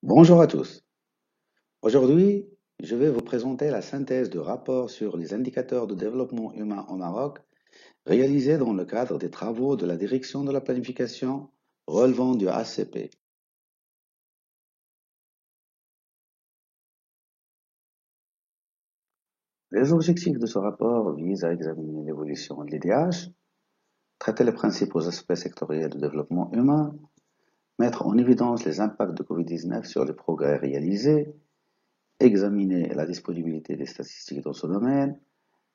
Bonjour à tous. Aujourd'hui, je vais vous présenter la synthèse de rapports sur les indicateurs de développement humain au Maroc réalisés dans le cadre des travaux de la Direction de la planification relevant du ACP. Les objectifs de ce rapport visent à examiner l'évolution de l'IDH, traiter les principaux aspects sectoriels du développement humain, mettre en évidence les impacts de Covid-19 sur les progrès réalisés, examiner la disponibilité des statistiques dans ce domaine,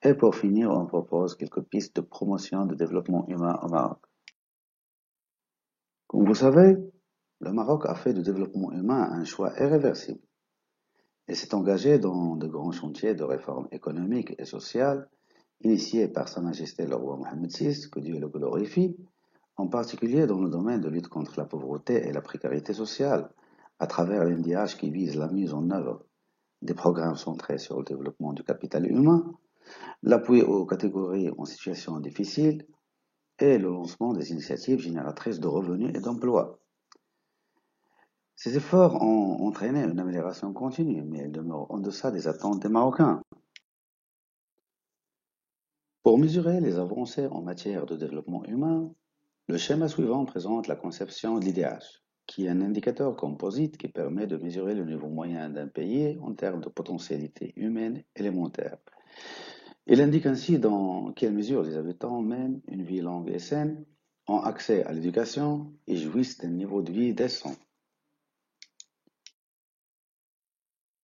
et pour finir, on propose quelques pistes de promotion du développement humain au Maroc. Comme vous savez, le Maroc a fait du développement humain un choix irréversible et s'est engagé dans de grands chantiers de réformes économiques et sociales initiés par Sa Majesté le roi Mohamed VI, que Dieu le glorifie, en particulier dans le domaine de lutte contre la pauvreté et la précarité sociale, à travers l'NDH qui vise la mise en œuvre des programmes centrés sur le développement du capital humain, l'appui aux catégories en situation difficile et le lancement des initiatives génératrices de revenus et d'emplois. Ces efforts ont entraîné une amélioration continue, mais elles demeurent en deçà des attentes des Marocains. Pour mesurer les avancées en matière de développement humain, le schéma suivant présente la conception de l'IDH, qui est un indicateur composite qui permet de mesurer le niveau moyen d'un pays en termes de potentialité humaine élémentaire. Il indique ainsi dans quelle mesure les habitants mènent une vie longue et saine, ont accès à l'éducation et jouissent d'un niveau de vie décent.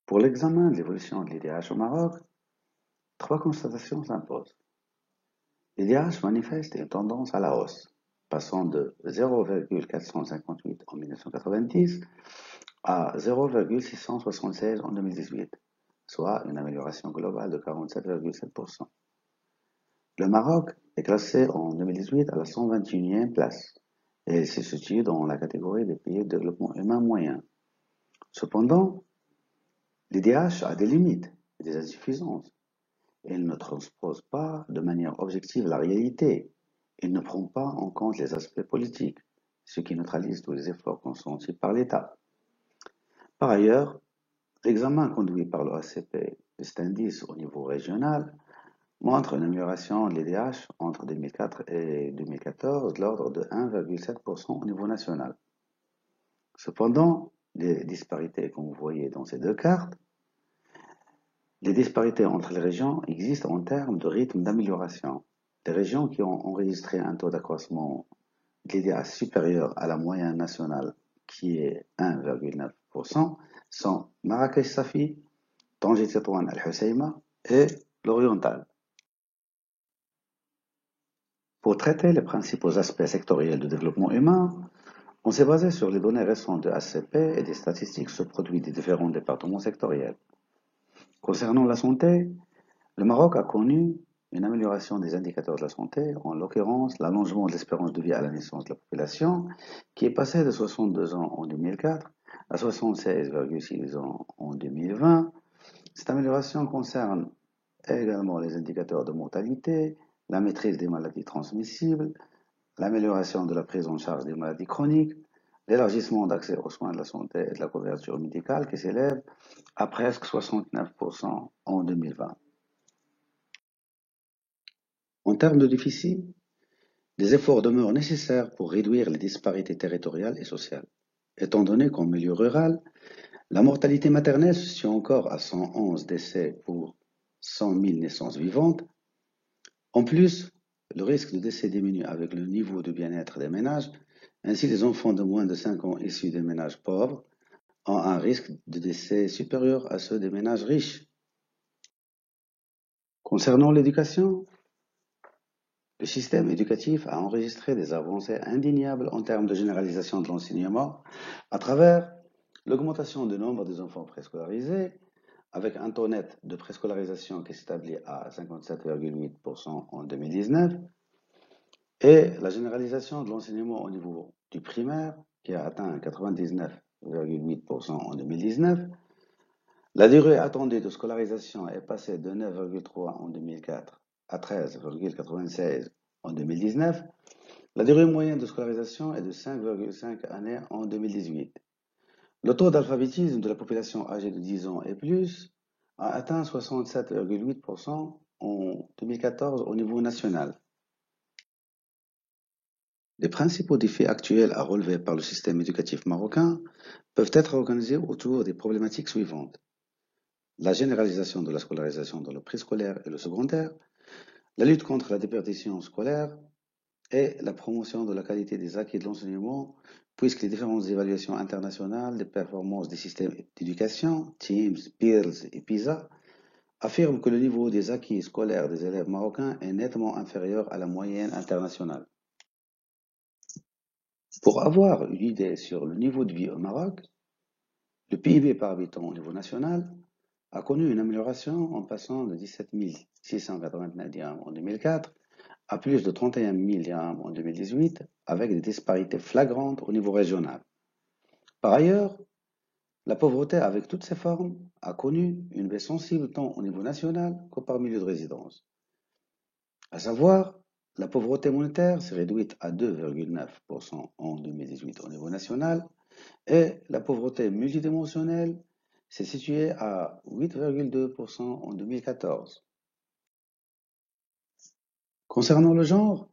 Pour l'examen de l'évolution de l'IDH au Maroc, trois constatations s'imposent. L'IDH manifeste une tendance à la hausse, passant de 0,458 en 1990 à 0,676 en 2018, soit une amélioration globale de 47,7%. Le Maroc est classé en 2018 à la 121e place et il se situe dans la catégorie des pays de développement humain moyen. Cependant, l'IDH a des limites et des insuffisances. Il ne transpose pas de manière objective la réalité. Il ne prend pas en compte les aspects politiques, ce qui neutralise tous les efforts consentis par l'État. Par ailleurs, l'examen conduit par l'OACP de cet indice au niveau régional montre une amélioration de l'IDH entre 2004 et 2014 de l'ordre de 1,7% au niveau national. Cependant, les disparités, comme vous voyez dans ces deux cartes, les disparités entre les régions existent en termes de rythme d'amélioration. Les régions qui ont enregistré un taux d'accroissement de l'IDH supérieur à la moyenne nationale, qui est 1,9%, sont Marrakech-Safi, Tanger-Tétouan Al-Hoceima et l'Oriental. Pour traiter les principaux aspects sectoriels du développement humain, on s'est basé sur les données récentes de ACP et des statistiques sur produits des différents départements sectoriels. Concernant la santé, le Maroc a connu une amélioration des indicateurs de la santé, en l'occurrence l'allongement de l'espérance de vie à la naissance de la population, qui est passé de 62 ans en 2004 à 76,6 ans en 2020. Cette amélioration concerne également les indicateurs de mortalité, la maîtrise des maladies transmissibles, l'amélioration de la prise en charge des maladies chroniques, l'élargissement d'accès aux soins de la santé et de la couverture médicale qui s'élève à presque 69% en 2020. En termes de déficit, des efforts demeurent nécessaires pour réduire les disparités territoriales et sociales, étant donné qu'en milieu rural, la mortalité maternelle se situe encore à 111 décès pour 100 000 naissances vivantes. En plus, le risque de décès diminue avec le niveau de bien-être des ménages. Ainsi, les enfants de moins de 5 ans issus des ménages pauvres ont un risque de décès supérieur à ceux des ménages riches. Concernant l'éducation, le système éducatif a enregistré des avancées indéniables en termes de généralisation de l'enseignement à travers l'augmentation du nombre des enfants préscolarisés, avec un taux net de préscolarisation qui s'établit à 57,8% en 2019, et la généralisation de l'enseignement au niveau du primaire, qui a atteint 99,8% en 2019. La durée attendue de scolarisation est passée de 9,3 en 2004 à 13,96 en 2019. La durée moyenne de scolarisation est de 5,5 années en 2018. Le taux d'alphabétisme de la population âgée de 10 ans et plus a atteint 67,8% en 2014 au niveau national. Les principaux défis actuels à relever par le système éducatif marocain peuvent être organisés autour des problématiques suivantes. La généralisation de la scolarisation dans le préscolaire et le secondaire, la lutte contre la déperdition scolaire et la promotion de la qualité des acquis de l'enseignement, puisque les différentes évaluations internationales des performances des systèmes d'éducation, TIMSS, PIRLS et PISA, affirment que le niveau des acquis scolaires des élèves marocains est nettement inférieur à la moyenne internationale. Pour avoir une idée sur le niveau de vie au Maroc, le PIB par habitant au niveau national a connu une amélioration en passant de 17 689 dirhams en 2004 à plus de 31 000 dirhams en 2018, avec des disparités flagrantes au niveau régional. Par ailleurs, la pauvreté avec toutes ses formes a connu une baisse sensible tant au niveau national que par milieu de résidence. À savoir, la pauvreté monétaire s'est réduite à 2,9% en 2018 au niveau national et la pauvreté multidimensionnelle s'est située à 8,2% en 2014. Concernant le genre,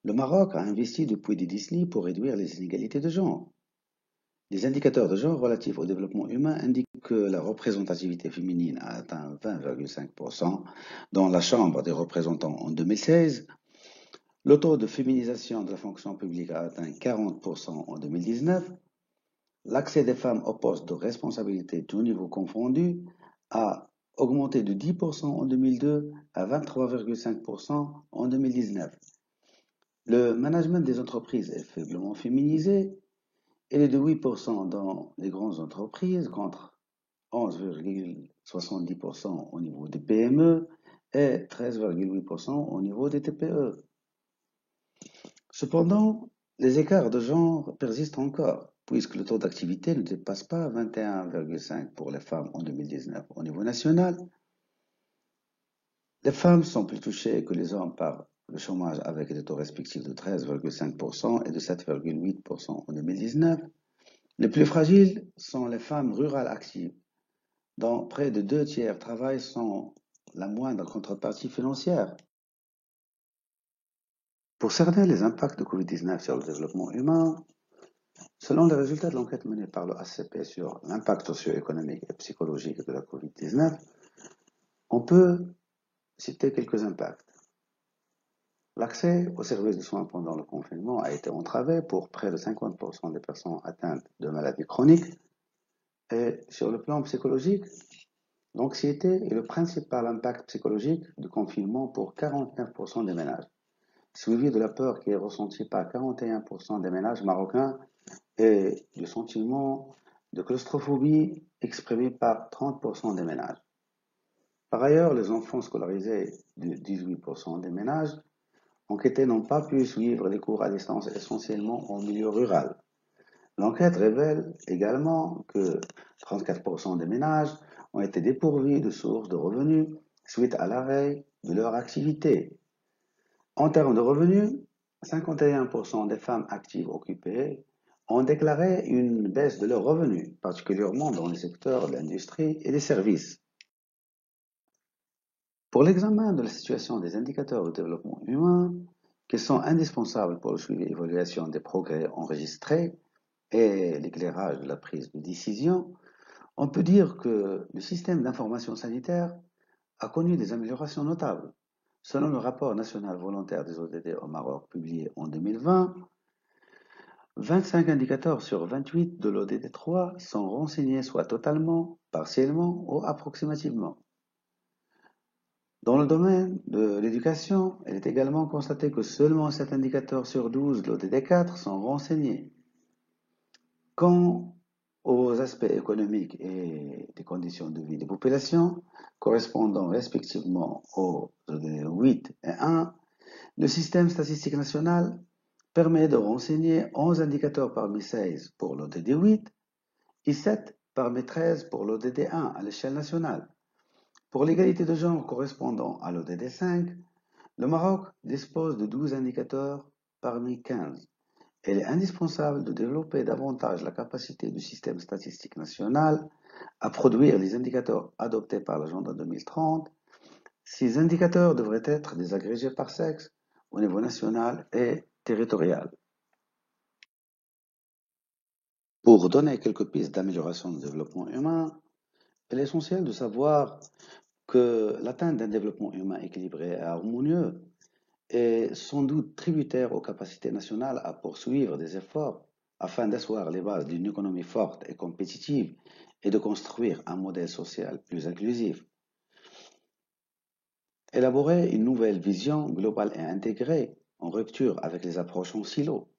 le Maroc a investi depuis des décennies pour réduire les inégalités de genre. Les indicateurs de genre relatifs au développement humain indiquent que la représentativité féminine a atteint 20,5% dans la Chambre des représentants en 2016. Le taux de féminisation de la fonction publique a atteint 40% en 2019. L'accès des femmes aux postes de responsabilité tout niveau confondu a augmenté de 10% en 2002 à 23,5% en 2019. Le management des entreprises est faiblement féminisé. Il est de 8% dans les grandes entreprises contre 11,70% au niveau des PME et 13,8% au niveau des TPE. Cependant, les écarts de genre persistent encore, puisque le taux d'activité ne dépasse pas 21,5 pour les femmes en 2019 au niveau national. Les femmes sont plus touchées que les hommes par le chômage avec des taux respectifs de 13,5% et de 7,8% en 2019. Les plus fragiles sont les femmes rurales actives, dont près de 2 tiers travaillent sans la moindre contrepartie financière. Pour cerner les impacts de Covid-19 sur le développement humain, selon les résultats de l'enquête menée par le ACP sur l'impact socio-économique et psychologique de la Covid-19, on peut citer quelques impacts. L'accès aux services de soins pendant le confinement a été entravé pour près de 50% des personnes atteintes de maladies chroniques. Et sur le plan psychologique, l'anxiété est le principal impact psychologique du confinement pour 49% des ménages, suivi de la peur qui est ressentie par 41% des ménages marocains et du sentiment de claustrophobie exprimé par 30% des ménages. Par ailleurs, les enfants scolarisés de 18% des ménages enquêtés n'ont pas pu suivre les cours à distance essentiellement en milieu rural. L'enquête révèle également que 34% des ménages ont été dépourvus de sources de revenus suite à l'arrêt de leur activité. En termes de revenus, 51% des femmes actives occupées ont déclaré une baisse de leurs revenus, particulièrement dans les secteurs de l'industrie et des services. Pour l'examen de la situation des indicateurs de développement humain, qui sont indispensables pour le suivi et l'évaluation des progrès enregistrés et l'éclairage de la prise de décision, on peut dire que le système d'information sanitaire a connu des améliorations notables. Selon le rapport national volontaire des ODD au Maroc publié en 2020, 25 indicateurs sur 28 de l'ODD 3 sont renseignés soit totalement, partiellement ou approximativement. Dans le domaine de l'éducation, il est également constaté que seulement 7 indicateurs sur 12 de l'ODD 4 sont renseignés. Quant aux aspects économiques et des conditions de vie des populations, correspondant respectivement aux ODD 8 et 1, le système statistique national permet de renseigner 11 indicateurs parmi 16 pour l'ODD 8 et 7 parmi 13 pour l'ODD 1 à l'échelle nationale. Pour l'égalité de genre correspondant à l'ODD 5, le Maroc dispose de 12 indicateurs parmi 15 Il est indispensable de développer davantage la capacité du système statistique national à produire les indicateurs adoptés par l'agenda 2030. Ces indicateurs devraient être désagrégés par sexe au niveau national et territorial. Pour donner quelques pistes d'amélioration du développement humain, il est essentiel de savoir que l'atteinte d'un développement humain équilibré et harmonieux est sans doute tributaire aux capacités nationales à poursuivre des efforts afin d'asseoir les bases d'une économie forte et compétitive et de construire un modèle social plus inclusif. Élaborer une nouvelle vision globale et intégrée en rupture avec les approches en silo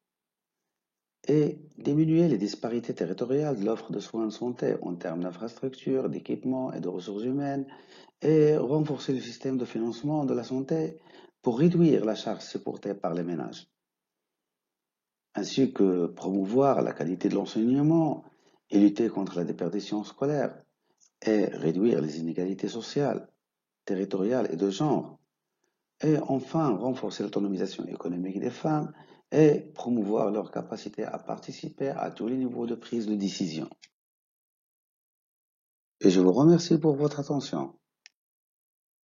et diminuer les disparités territoriales de l'offre de soins de santé en termes d'infrastructures, d'équipements et de ressources humaines et renforcer le système de financement de la santé pour réduire la charge supportée par les ménages, ainsi que promouvoir la qualité de l'enseignement et lutter contre la déperdition scolaire et réduire les inégalités sociales, territoriales et de genre, et enfin renforcer l'autonomisation économique des femmes et promouvoir leur capacité à participer à tous les niveaux de prise de décision. Et je vous remercie pour votre attention.